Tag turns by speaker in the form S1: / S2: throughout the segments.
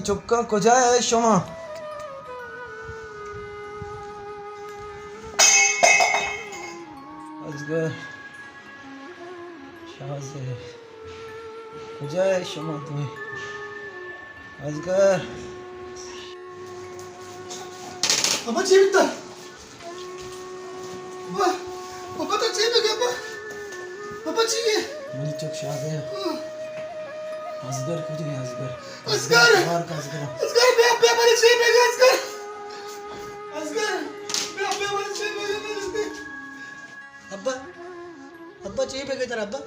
S1: चुक्का कुजाय शोमा अजगर शाहजे कुजाय शोमा तुम्हें अजगर
S2: Apa cerita? Apa? Apa tak cerita ke apa? Apa cerita?
S1: Money चुक शाहजे अजगर कुजाय अजगर
S2: Asgar!
S1: बाहर का अजगर
S2: Asgar, apa mana cerita ke Asgar? Asgar, apa mana cerita ke?
S3: अब्बा अब्बा चाहिए पे तेरा अब्बा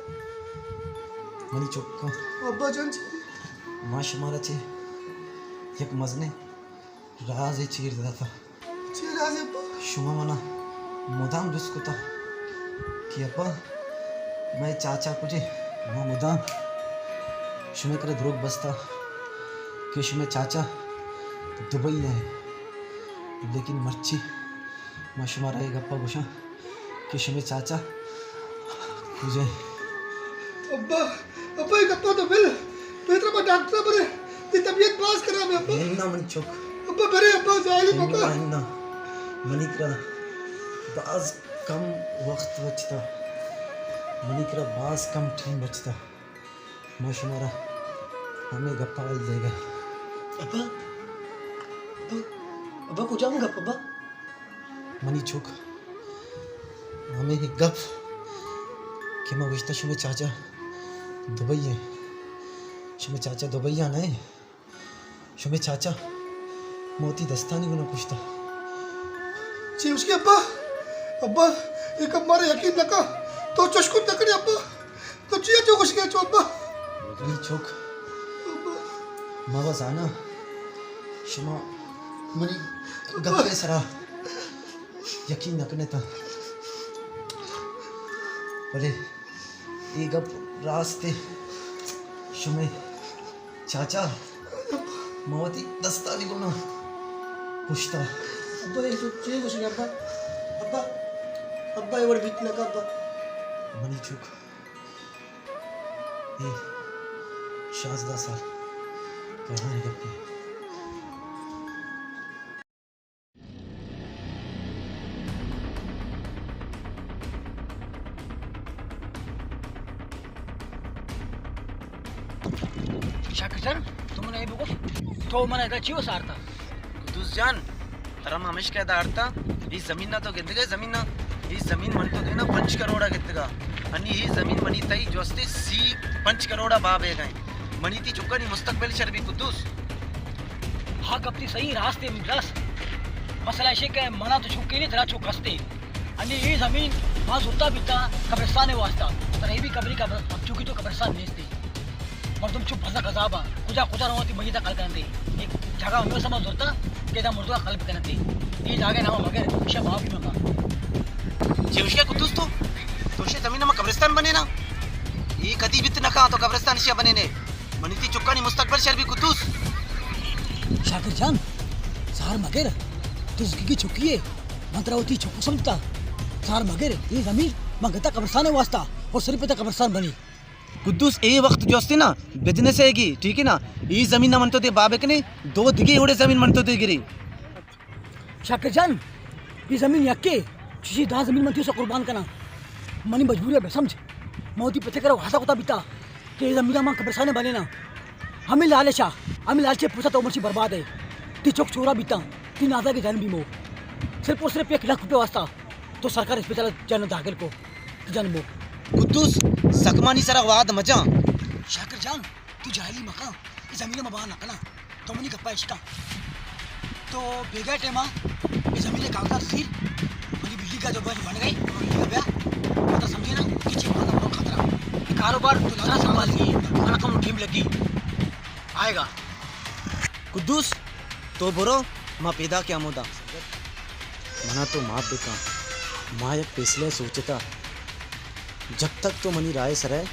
S1: मनी चुक्का
S2: Apa janji?
S1: माश मारा चे एक मजने राज चीर दिया था
S2: Cerita apa?
S1: शुमा मना मुदाम दुस्कुता कि अब्बा मैं चाचा कुजे मैं मुदाम शुमे करे द्रोग बसता कि शुमे चाचा दुबई है लेकिन मर्ची मैं शुमा रहे गप्पा गुशा कि शुमे चाचा कुजे
S2: Apa? Apa yang apa tu bel? Petra apa doktor bere? Di tabiat pass kara me apa?
S1: ना मनी चुक
S2: Apa bere apa jali apa?
S1: ना मनी करा बाज कम वक्त बचता मनी करा बाज कम टाइम बचता मैं शुमारा हमें गप्पा वाल देगा
S3: अब्बा अब्बा को जाऊंगा अब्बा
S1: मनी चुक हमें एक गप कि मैं विश्ता शुमे चाचा दुबई है शुमे चाचा दुबई आना है शुमे चाचा मोती दस्तानी गुना पूछता
S2: जी उसके अब्बा अब्बा एक हमारे यकीन लगा तो चुस्कुन तकड़ी अब्बा तो जिया जो कुछ के चो अब्बा
S1: मनी चुक मावा जाना शुमा मनी गप्पे सरा यकीन न करने था बोले ये गप रास्ते शुमे चाचा मोती दस्तानी गुना पूछता
S3: अब्बा ये तो चाहिए कुछ नहीं अब्बा अब्बा अब्बा ये बड़ी बीत लगा अब्बा
S1: मनी चुक ये शाजदा साल कहाँ है गप्पे
S3: शाकिर तुमने ये बुको तो मैंने इधर चियो सारता
S1: कुदूस जान तरम हमेश कहता आरता ಈ ಜಮೀನ तो ಗೆದ್ದಗೆ ಜಮೀನ ಈ ಜಮೀನ್ ಮನ್ತೋ ದೇನ 5 करोड़ ಗೆದ್ದಗ अनि ही जमीन मनी तई जोस्ते सी 5 करोड़ बाबे गए मनी ती चुक्का नी मुस्तकबिल शर्बी कुद्दूस
S3: हाँ कपती सही रास्ते मिलस मसला ऐसे के मना तो छुके नहीं तेरा छुक हस्ते अनि ये जमीन वहाँ सुता बीता कब्रिस्तान है वास्ता तर ये भी कब्री का अब चुकी तो कब्रिस्तान भेजते और तुम चुप भसा खजाबा कुजा कुजा रहोती मही तक कल करते एक जगह हमें समझ होता के दा मुर्दा कल करते ये जागे ना मगर शब आप ही मका
S1: जेवशिया कुद्दूस तो शे जमीन में कब्रिस्तान बने ना ये कदी बित नका तो कब्रिस्तान शिया बने ने मनी ती चुक्का नी मुस्तकबिल शर्बी कुद्दूस
S3: शाकिर जान सार मगर तू उसकी छुकी है मंत्रावती छुकू समझता सार मगर ये जमीन मंगता कब्रिस्तान है वास्ता और सिर पे तक कब्रिस्तान बनी
S1: कुद्दूस ए वक्त जो असते ना बिजनेस हैगी ठीक है ना ई जमीन ना मनतो ते बाबे कने 2 दिगे एवढे जमीन मनतो ते गिरी
S3: शाकिर जान ये जमीन यक्के किसी दा जमीन में से कुर्बान करना मनी मजबूरी है समझ मोती पते करो हंसा कुता बीता कि ये जमीन मां कब्रिस्तान बने ना हमें लालचा हमें लालचे पूछा तो उमर बर्बाद है ती चौक चोरा बीता तीन आधा के जान भी मो सिर्फ और सिर्फ 1 लाख रुपये वास्ता तो सरकार अस्पताल जान दाखिल को जान मो
S1: कुद्दूस सकमानी सरा वाद मजा
S3: शाकिर जान तू जाहली मका ये जमीन में बाहर नकना तो मनी कप्पा इश्का तो बेगा टेमा ये जमीन के कागजात सील मनी बिजली का जो बन गई बिजली का ब्याह तो समझे ना पीछे वाला बड़ा खतरा ये कारोबार तो लगा संभाल लिए खाना कम टीम लगी आएगा
S1: कुद्दूस तो बोरो माँ पैदा क्या मोदा मना तो माँ बेका माँ एक पेसले सोचता जब तक तो मनी राय सराय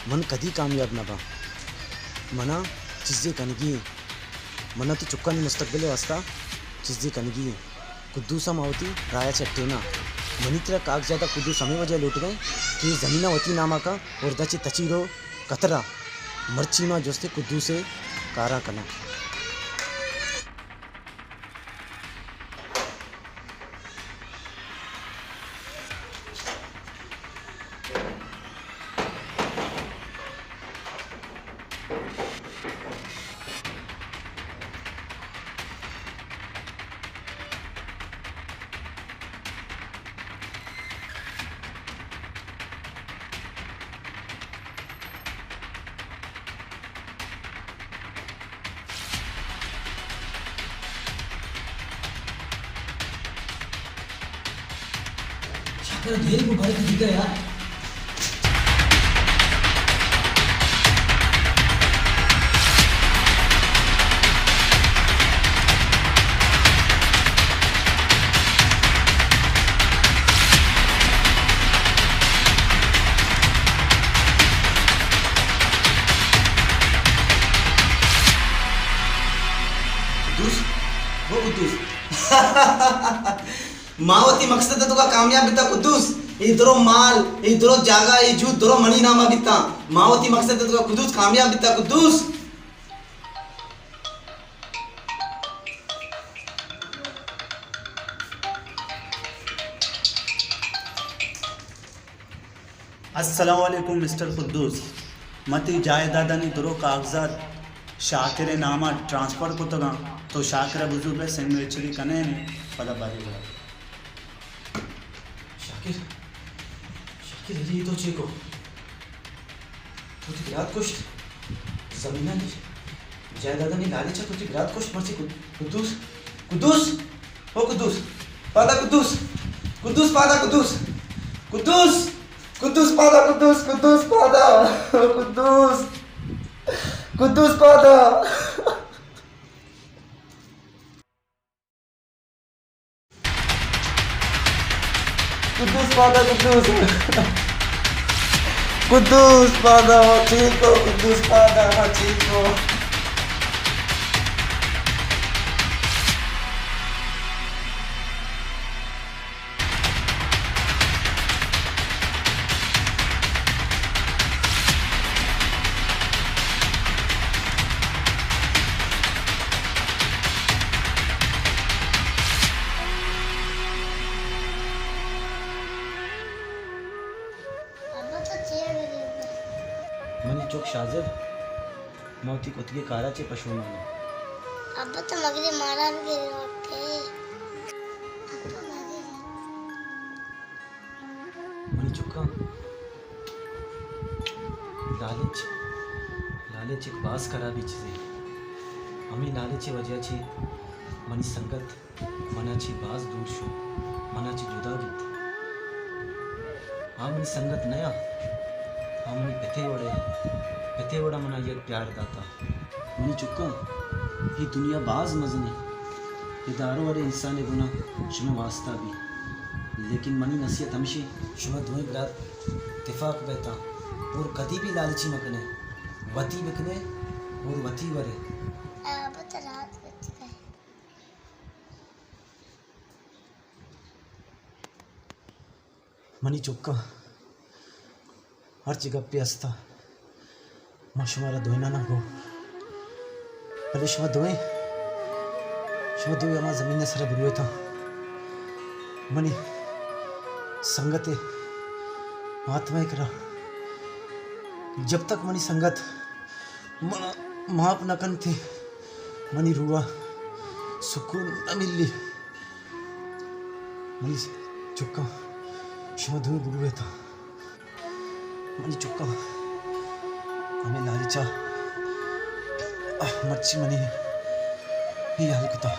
S1: मन कधी कामयाब ना बा मना चीज़ें कनगी मना तो चुक्का नहीं मुस्तकबिल वास्ता चीज़ें कनगी कुद्दूसा मावती राया चट्टेना मनी तेरा कागजाता कुद्दूस हमें वजह लौट गए कि ज़मीना वती नामा का और दची तचीरो कतरा मर्ची माँ जोस्ते कुद्दूसे कारा कना
S3: शाकिर धीरे को भरे दिख गया यार।
S1: कुद्दूस वो कुद्दूस मावती मकसद तुका कामयाब बिता कुद्दूस इधरो माल इधरो जागा इजू दरो मनी नामा बिता मावती मकसद तुका कुद्दूस कामयाब बिता कुद्दूस
S4: अस्सलामुअलैकुम मिस्टर कुद्दूस मती जायदादानी दरो कागजात शाकिर नामा ट्रांसफर को तगा तो शाकिर बुजुर्ग सेंगचुरी कने पदा बारी बड़ा
S1: शाकिर शाकिर ये तो चेको तुझे रात कुछ जमीना ने जायदादा ने लाले चा तुझे रात कुछ मर्सी कुद्दूस कुद्दूस ओ कुद्दूस पादा कुद्दूस कुद्दूस पादा कुद्दूस कुद्दूस कुद्दूस पादा कुद्दूस कुद्दूस पादा कुद्दूस कुद्दूस पादा कुद्दूस पादा कुद्दूस कुद्दूस पादा ठीक हो कुद्दूस पादा ठीक हो मनी चोक शाजर मौती कुतिये काराचे पशु माने
S5: अब्बा तो मगरे मारा भी गए ओके
S1: मनी चुका लालच लालच एक बास खराबी चीज आम्ही लालचे वजयाची मनी संगत मनाची बास दूर शो मनाची जुदा गीत आम्ही संगत नया आम्ही पेथेवड़ा मना ये प्यार दाता मनी चुका ही दुनिया बाज मजने ये दारो वाले इंसान गुना शुमा वास्ता भी लेकिन मनी नसीहत हमेशा शुमा धोई बिरात इत्तेफाक बहता और कदी भी लालची मकने वती बिकने और वती वरे
S5: अब्बा तो रात बच गए
S1: मनी चुका हर जगह पे हंसता माँ शुमारा धोना ना हो भले शुमा धोए हमारा जमीन ने सरा बुरुए था मनी संगते आत्मा करा जब तक मनी संगत माप न कन थे मनी रुआ सुकून न मिली मनी चुका शुमा धोए बुरुए था मनी चुका हमें लालचा मच्छी मनी ही हाल कुता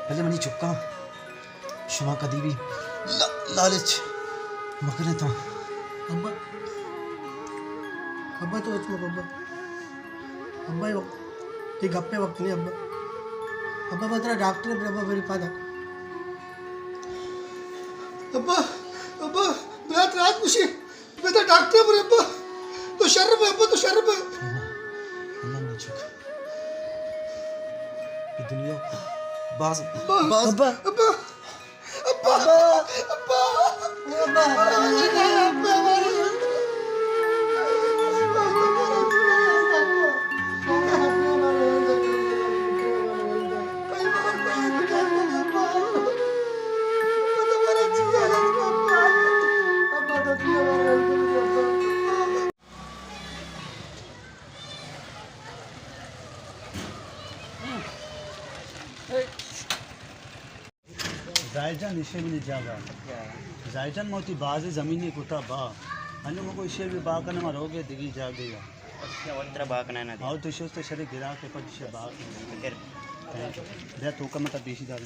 S1: पहले मनी चुका शुमा कदी भी लालच मकने था
S2: अब्बा अब्बा तो उच अब्बा अब्बा ये गप्पे वक्त नहीं अब्बा अब्बा बतरा डॉक्टर अब्बा मेरी पादा अब्बा अब्बा मैं रात खुशी मैं तो डॉक्टर पर अब्बा तो शर्म है अब्बा तो शर्म है
S1: मनी चुका ये दुनिया बाज
S2: अब्बा
S1: बाज
S2: अब्बा अब्बा अब्बा अब्बा
S4: जायजान इशे में जागा जायजान मोती बाज जमीनी कुता बा अन्य मको इशे भी बा करने में रोगे दिगी जा गया
S6: ಒಂಥರ ಬಾಕನ
S4: आओ तो इशे तो शरीर गिरा के पर इशे बा दे तो का मत देशी दाल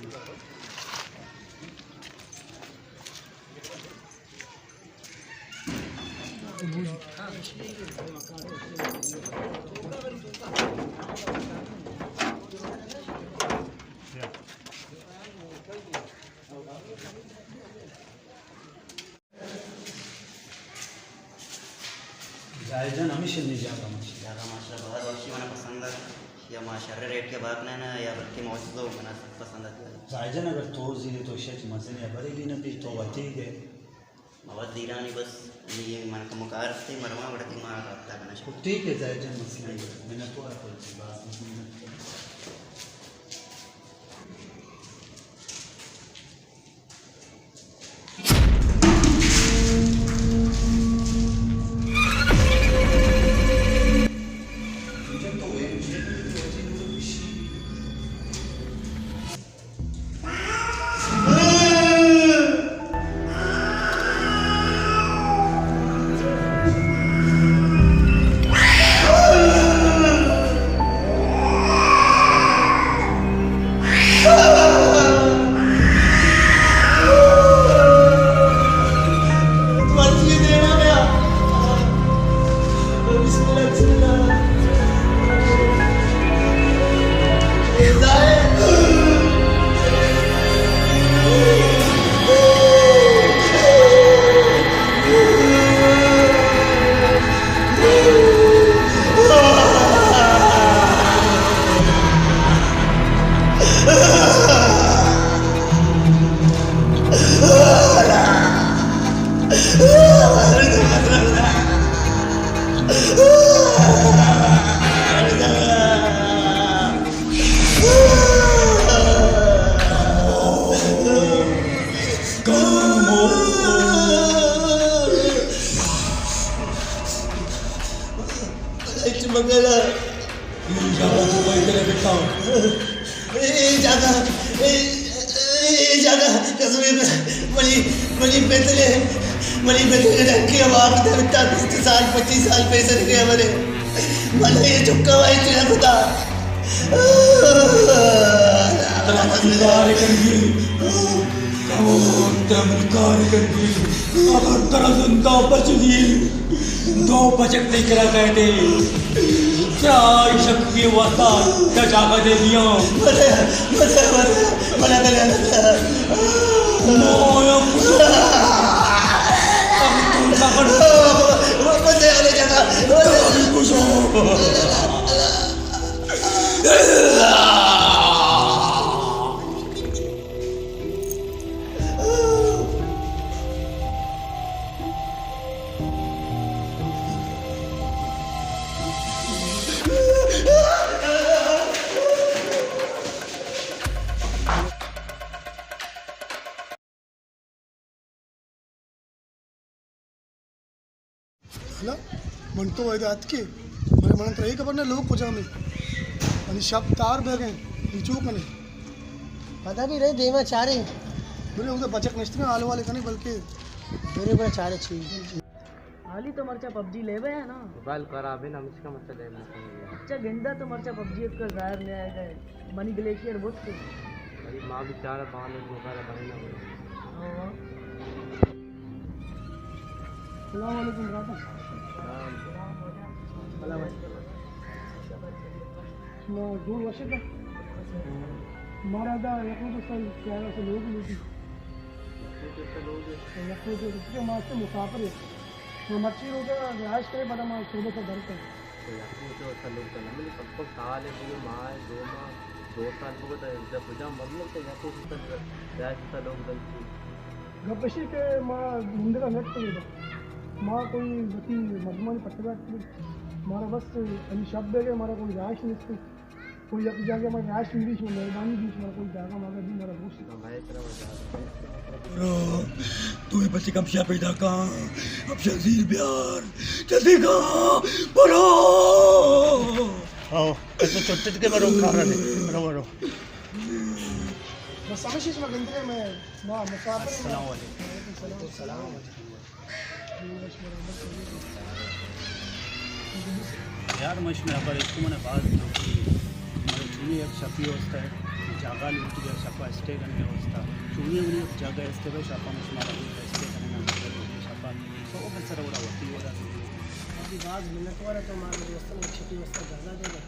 S4: जायजन हमेशा नहीं जाता मुझे
S6: जागा माशा बहुत वशी मना पसंद है या माशा रेट के बाग ना या बल्कि मौजूद हो मना पसंद है
S4: जायजन अगर तो जीने तो शेच मजे नहीं बड़े भी ना भी तो ठीक है
S6: बहुत दीरानी बस ये मन का मुकार से मरमा बढ़ती मार करता करना
S4: तो ठीक है जायजन मसले नहीं मैंने तो आपको बात
S3: दो बचक नहीं करा कहते क्या शक्ति वास्ता क्या जागा दे दिया
S2: म्हणतो की मला म्हणत राही खबर नाही लोक पूजा में आणि शब्द तार बह गए चूक नहीं
S7: पता नहीं रहे देवा चारे
S2: मेरे उधर बचक नस्ती में आलू वाले का नहीं बल्कि
S7: मेरे ऊपर चारे चाहिए
S3: हाली तो मर्चा पबजी ले है ना
S8: मोबाइल करा भी ना मुझका मतलब ले
S3: अच्छा गेंदा तो मर्चा पबजी का जाहिर ले आएगा मनी ग्लेशियर बहुत से
S8: मेरी माँ भी चार पाँच मोबाइल बने ना
S3: अस्सलाम वालेकुम राता दूर वर्ष का मारा था यकूँ तो सल क्या से लोग नहीं यकूँ तो इसके माँ से मुसाफिर है वो मच्छी रोज राज करे बड़ा माँ सुबह से घर पर
S8: तो ऐसा लोग करना मेरे सबको साल है पूरी माँ है 2 साल को बता जब पूजा मतलब तो यकूँ तो राज से लोग गलती
S2: गपशी के माँ हिंद का नेट पर माँ कोई बती मजमून पटवा हमारा बस अभी शब्द है कि हमारा कोई राश नहीं कोई अब जाके हमारे राश इंग्लिश में मेहरबानी बीच में कोई जागा हमारा भी मेरा दोस्त
S3: तू ही बच्चे कब शा पैदा का अब शजीर प्यार जल्दी का बरो
S4: आओ ऐसे छोटे के बरो खा रहे बरो
S2: बस समझिए इसमें गंदे में माँ मुसाफिर
S4: अस्सलाम वालेकुम यार मश में पर इसको मैंने बात चुनी एक शफी व्यवस्था है जागा लूट गया शफा स्टे करने व्यवस्था चुनी उन्हें जगह स्टे पर शफा मश मारा स्टे करने शफा तो बस सर वरा वती वरा
S7: अभी बाद मिनट वाला तो मार दोस्त ने छोटी वस्ता गाना देगा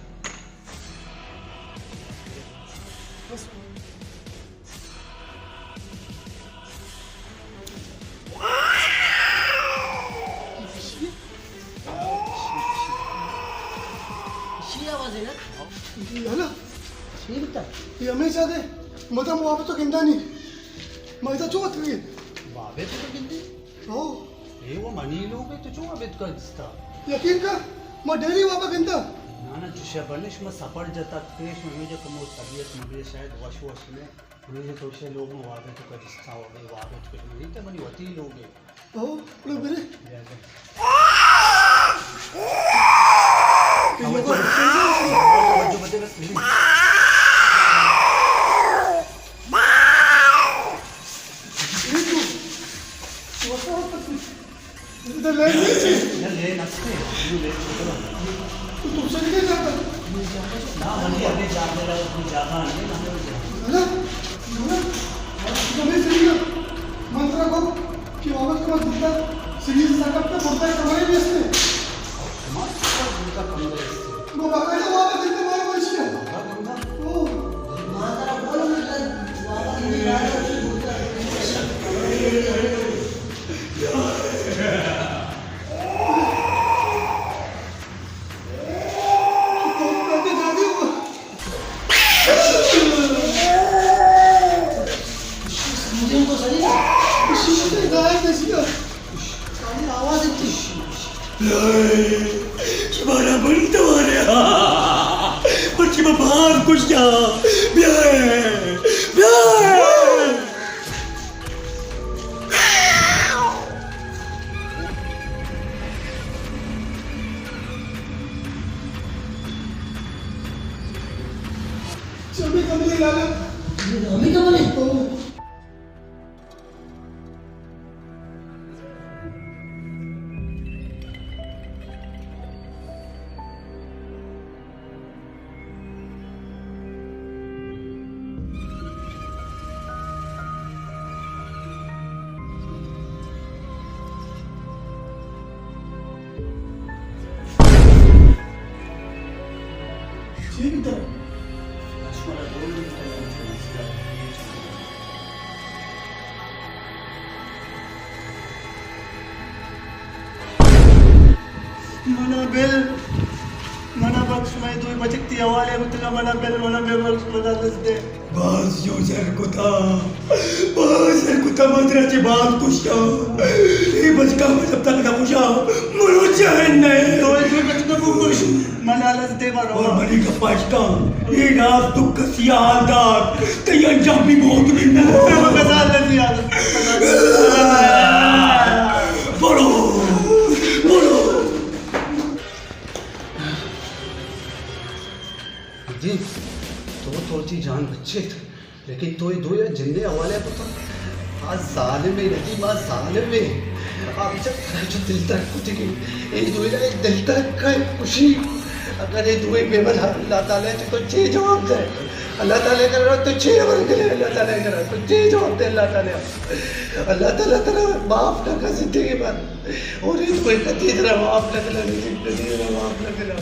S7: बस आवाज है ना
S2: लाला
S7: ये बता
S2: ये हमेशा दे मता मुआवजा तो गिंदा नहीं मैं तो चोट गई
S4: वावे तो गिंदी
S2: ओ
S4: ए वो मनी लोग तो जो अबेत का दिसता
S2: यकीन का मैं डेली वापस गिंदा
S4: नाना जुशा बनिश में सफर जाता पेश में मुझे कमो तबीयत मुझे शायद वश वश में मुझे तो से लोग में वावे तो का दिसता हो गई वावे तो नहीं तो बनी वती लोग है
S2: ओ लोग मेरे
S4: जो बते बस
S2: इधर ले नीचे
S4: ले नस्ते ले
S2: तू तुमसे नहीं जाता
S4: ना मनी अभी जाने लगा तू जाना नहीं ना
S2: लाला लाला तुम्हें सही है मंत्र को कि वापस का दुखता सीरीज सेटअप पे बोलता है कमाई भी इसने
S4: उनका कमरे
S2: वो बाकायदा वापस देते मार कोई इसने ओ
S7: माता बोल मतलब वापस नहीं जा
S1: तुम्हारा बड़ी तुम्हारे और कि बाहर कुछ जा
S2: चल कमरे लाला
S7: हमें क्या बोले
S2: ठीक है
S4: मना बिल मना बख्श मैं तू बचती हवाले उतना मना बिल मना बे बख्श मना दे
S1: बस जो सर कुता मंदिराची बात कुशा हे बचका जब तक ना कुशा मरो चैन नहीं
S4: तो ये बचता बुकुश मना लस दे मारो
S1: और मनी का पाचका ये रात दुख कसिया हालदार कई अंजाम भी बहुत मिलना
S4: मैं बता लस यार
S1: बोलो
S4: जी तो थी जान बच्चे थे लेकिन तो ये दो या जिंदे हवाले तो था आज जालिम में रही माँ जालिम में आप जब जो दिल तक कुछ की ये दो ना एक दिल तक का खुशी अगर ये दो बेमन अल्लाह ताला ने तो चे जवाब दे अल्लाह ताला कर रहा तो चे जवाब दे अल्लाह ताला कर रहा तो चे जवाब दे अल्लाह ताला तेरा माफ ना कर जिंदगी भर और ये तो एक तेरा माफ ना कर जिंदगी तेरा माफ ना कर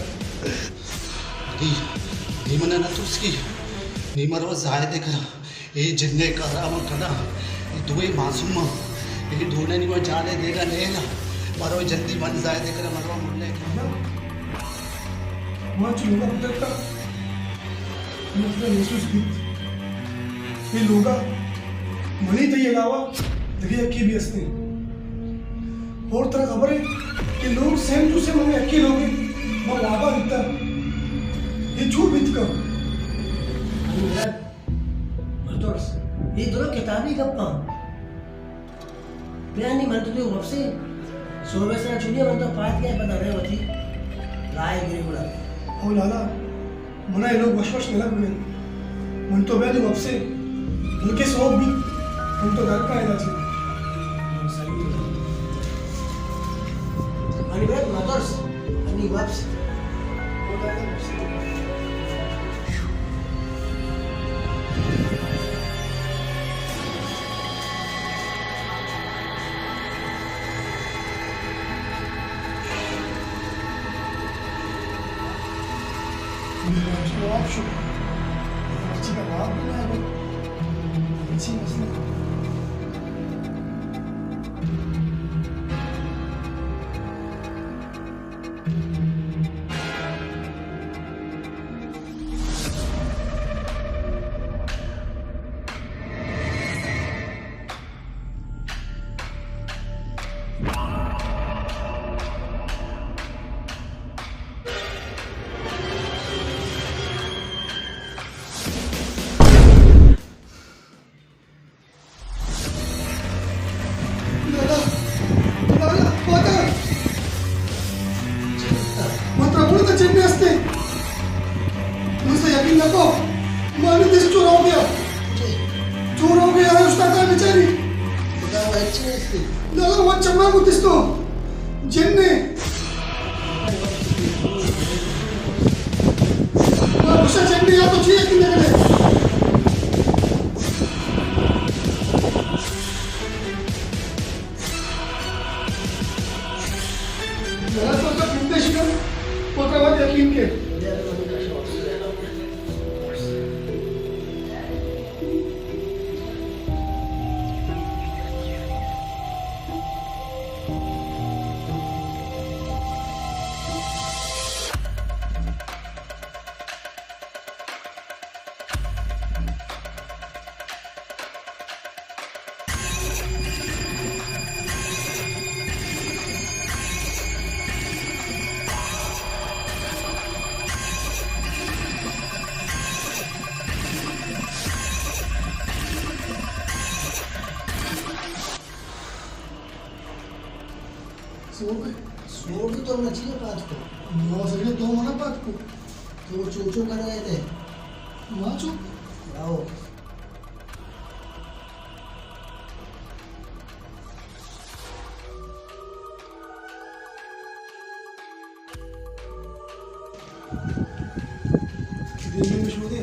S4: नहीं मना ना तो उसकी नहीं मरो जायद करा ये जिन्ने करा वो करा ये दुए मासूम ये दोने नहीं वो जाने देगा नहीं ना मरो जल्दी मन जायद करा मरो मुल्ले
S2: मैं चलूंगा पुत्र का मैं अपना महसूस की ये लोग मनी तो ये अलावा देखिए अक्की भी हंसते और तरह खबर है कि लोग सेम टू सेम हमें अक्की लोग मैं वादा दिखता ये झूठ बीत का
S7: ये दोनों किताबी गप्पा मैं नहीं मानते तो वब से सोबे से चुनिया मन तो पात क्या बता रहे होती राय गिरी बुला
S2: और लाला मना ये लोग वश नहीं लग गए मन तो वैसे वब से उनके सोब भी हम तो घर का इलाज है
S7: अनि ब्रेड मदर्स अनि वब्स
S2: जवाब शो बच्ची का बाप भी ना है अच्छी मसला चिन्ह असते मुझसे यकीन नको माने दिस चोर हो गया है उसका काय बिचारी लाला वो चम्मा को दिसतो जिन्ने उसे जिन्ने या तो चाहिए कि नहीं लाला तो का निर्देश कर पकड़वा यकीन के
S7: सो भी तो नची है पाँच को
S2: नौ सगळे दो मना पात को
S7: तो वो चूचू कर रहे थे
S2: माचो
S7: आओ
S2: देवी में शोधे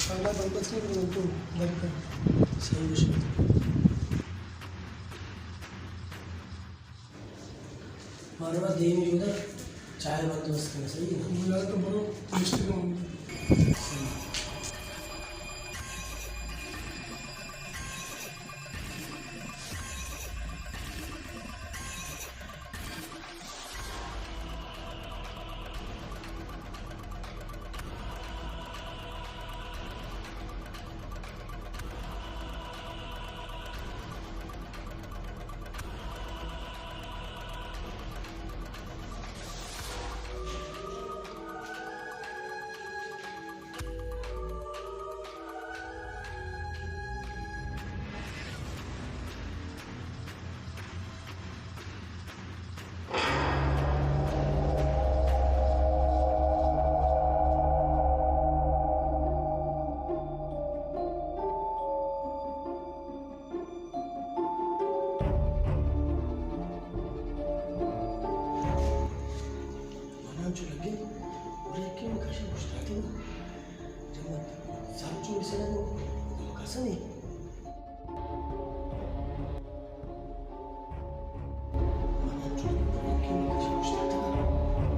S2: पहला बंदस के तो लगता
S7: सही विषय हमारे पास देवी में उधर चाय बंदोबस्त करना सही है ना
S2: मुझे तो बड़ो टेस्टी होंगे
S7: जो लगे और एक के कशा गुस्ताते ना जब मैं सामचू से ना वो कैसा नहीं मैं जो एक के कशा गुस्ताते ना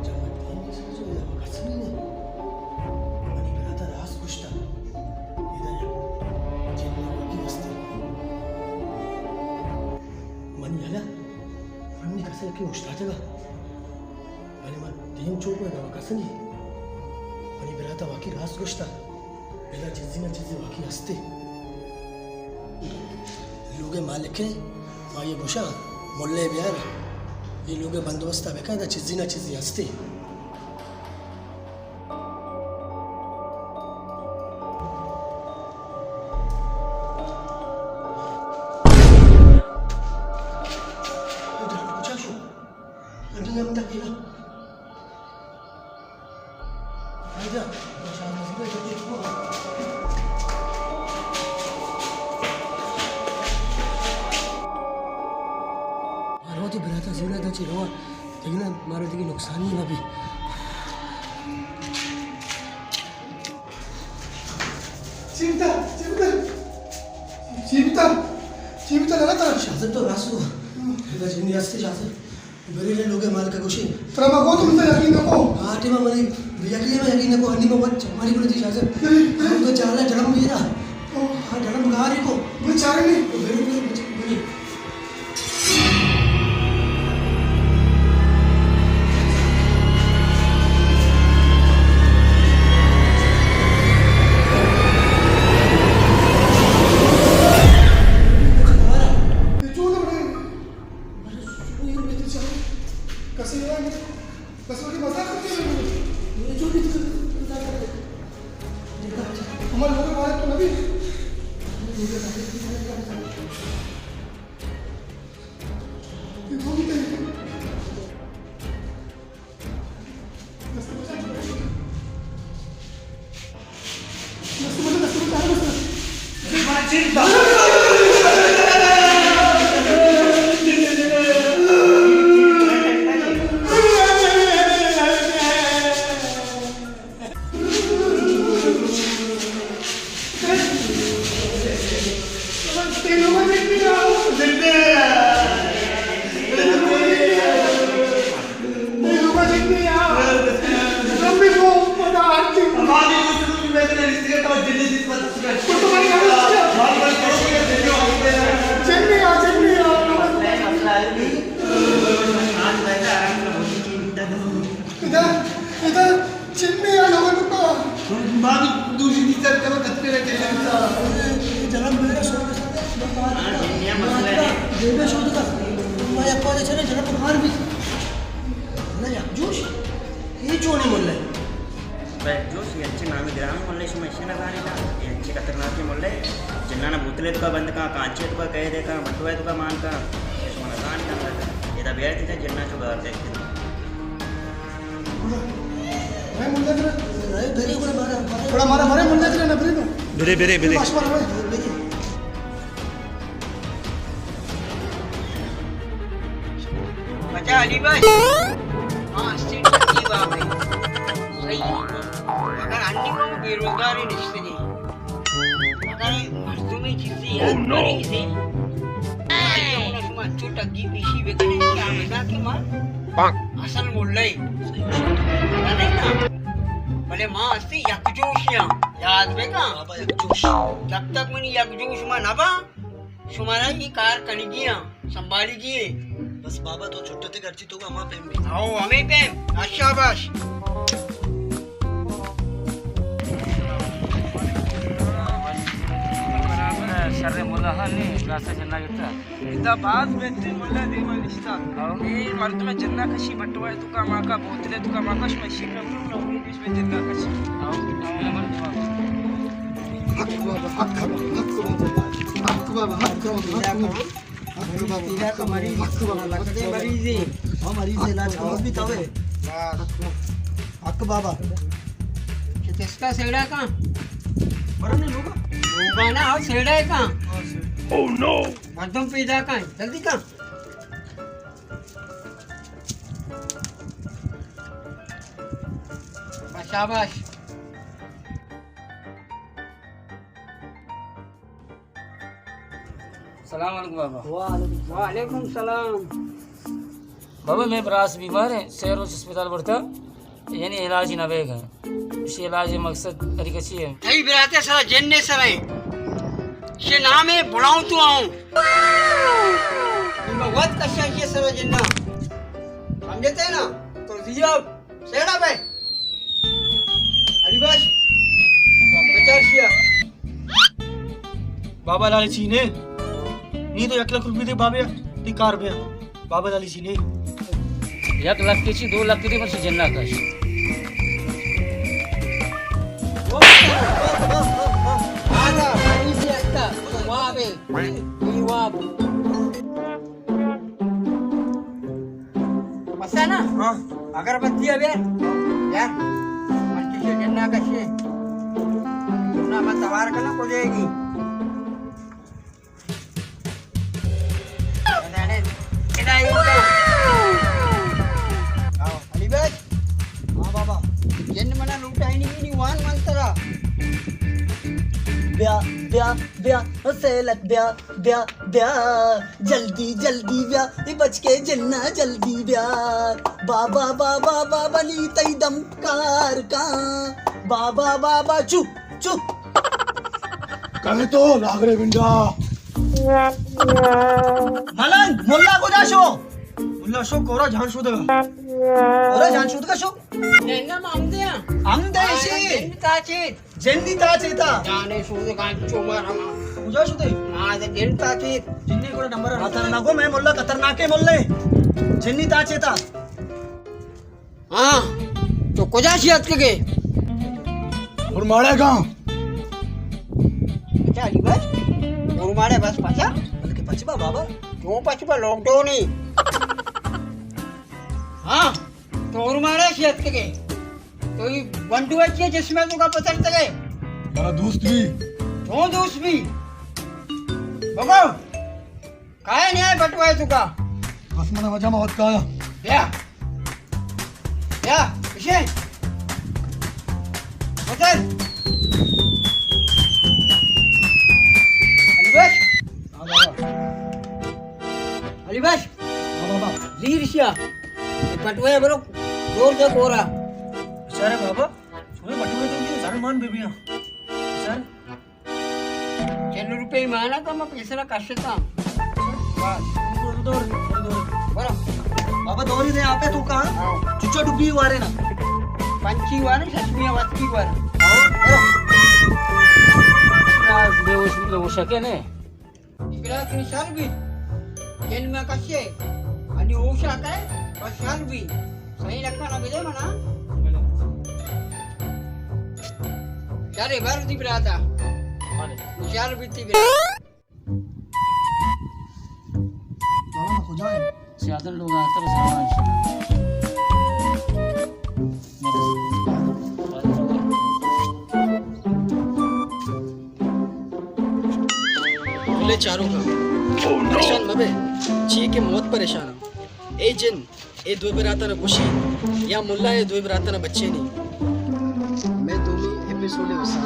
S7: जब मैं तीन के साथ जो वो कैसा नहीं मैंने बराता रास गुस्ता इधर जिन्ना की वस्ती मन याला हमने कैसे के गुस्ताते ना देम चोक में दवा कसनी आणि बिराता वाकी रास गोष्टा बेला जिजीना जिजी वाकी हस्ते लोगे मालिक है माये बुशा मोल्ले बियार ये लोगे बंदोबस्ता बेकायदा जिजीना जिजी हस्ते तो बिराता जीवना था चिरवा लेकिन मारे देखिए नुकसान ही ना भी
S2: जीविता जीविता जीविता जीविता लगा था
S7: शासन तो रासू इधर जिंदगी हस्ते शासन बरेले लोग माल का गोशी
S2: तर मग तुमचं यकीन नको
S7: हाँ टीमा मनी भैया के लिए मैं यकीन नको अन्नी में बहुत हमारी को थी शायद हम तो चाला जन्म दिया हाँ जन्म गा रही को
S2: बेचारे ने
S7: बरे बरे
S6: जोश यांचे नामे ग्राम म्हणले शिमशेना गारीला यांची खतरनाक म्हणले जिन्ना भूतले तुका बंद का कांचे तुका कह दे का मटवाय तुका मान का यशमना कान का येदा बेर तिथे जिन्ना जुगार देखते
S2: मैं मुंडा तेरा
S7: अरे बरे को मारा
S2: थोड़ा मारा मारे मुंडा तेरा ना
S1: बेरे बेरे बेरे
S3: बचा अली भाई हाँ स्टेट की बात है सही अगर अन्नी को बेरोजगारी निश्चित नहीं अगर मर्दों में जितनी याद करेगी से उन्हें सुमा छोटा गी पीसी बेकने क्या बता के मां असल मुल्लाई नहीं ना भले मां अस्ती यकजोशियां याद बेका
S7: बाबा यकजोश
S3: जब तक मैंने यकजोश में नबा सुमारा की कार कनिगियां संभाली किए
S7: बस बाबा तो छोटे थे गर्ची तो हमारा प्रेम भी
S3: आओ हमें प्रेम शाबाश
S8: शर्रे मुल्ला ने रास्ता जन्ना गिता
S9: इदा बाज बेहतरीन मुल्ला देवा निश्ता ये मर्द में जन्ना कशी बटवा तुका मां का बोतले तुका मां कश में शिकर नो बीच में जन्ना कशी आओ
S3: तेरा का मरीज लगते मरीज है
S7: हम मरीज से इलाज कर भी तवे हक बाबा
S3: किसका सेड़ा का
S7: बरने लोगा
S3: ना और सेड़ा है का ओह नो मर्दों पैदा का जल्दी का शाबाश
S8: सलाम अलैकुम बाबा
S3: वालेकुम सलाम
S8: बाबा मैं बरास बीमार है शहर अस्पताल बढ़ता यानी इलाज ही ना बेग है इसी इलाज मकसद तरीके से है
S3: नहीं बिराते सर जन्ने सर है ये नाम है बुलाऊं तू आऊं बहुत कष्ट है सर जन्ना समझते हैं ना तो दिया सेड़ा पे अलीबाश बचाशिया
S2: बाबा लाली चीने नी तो 1 लाख रुपये दे बाबे ती कार पे बाबा लाली चीने
S8: 1 लाख की 2 लाख की वर्ष जन्ना कश
S3: आधा पानी से आता तो वहां पे ये वहां पता ना हां अगरबत्ती है यार मर्ची से जन्ना कशे ना मत तवार करना हो जाएगी
S7: हाँ बाबा
S3: जन्म मना लूटा ही नहीं वाहन मंतरा
S7: ब्याह
S1: ब्या ब्या सेलक ब्या ब्या ब्या जल्दी जल्दी ब्या ये बच के जन्ना जल्दी ब्या बाबा बाबा बाबा ली तई दमकार का बाबा बाबा चुप चुप
S2: कहे तो लाग रे बिंडा
S1: मलन मुल्ला को जाशो
S2: मुल्ला शो कोरा जान शो देगा
S1: ओरे जान शुद्ध का शो
S9: Nenna mamdea.
S1: अंदेशी
S9: Tachit.
S1: जन्नी ताचेता
S9: Jane sudu kanchu marama.
S1: पूजा शुद्धे
S9: Ada den tachit.
S1: जिन्नी को नंबर खतरनाको मैं मुल्ला खतरनाके मुल्ले जन्नी ताचेता
S9: हाँ तो कुजा शियत के
S2: और मारे गांव
S9: अच्छा अली बस और मारे बस पचा
S1: बल्कि पचबा बाबा
S9: क्यों पचबा लॉकडाउन ही हाँ तो और मारे शियत के तो ये बंटू अच्छी जिसमें तुका पसंद तके
S2: मेरा दोस्त भी
S9: क्यों दोस्त भी बगो काय न्याय बटवाय तुका
S2: बस मैंने वजह मत कहा
S9: या इसे बचन अलीबाश
S1: बाबा
S9: लीरशिया पटवे बरो जोर से कोरा
S1: बेचारे बाबा सोने बटुए तो की जान मान बेबिया सर
S9: 10 रुपये माना का मैं पैसा कष्टता
S1: दौर
S9: बरो
S1: बाबा दौरी दे आपे तू कहां चुच्चा डुबी वारे ना
S9: पंची वार ससमिया वातकी वार
S3: बेवश शके ने
S9: इकरा की सर्वी जेल में कशे आणि ओशा काय और सर्वी सही रखना ना बेजे मना चारे बार दी ब्राता चार बीती ब्रा
S1: बाबा हो जाए
S3: ज्यादा लोग आते हैं
S10: बोले चारों का परेशान मबे ची के मौत परेशान ए जिन ए दो बराता न खुशी या मुल्ला ए दो बराता न बच्चे नहीं मैं दोनों एपिसोड वसा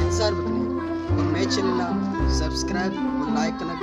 S10: इंतजार बकने और मैं चैनल सब्सक्राइब और लाइक करना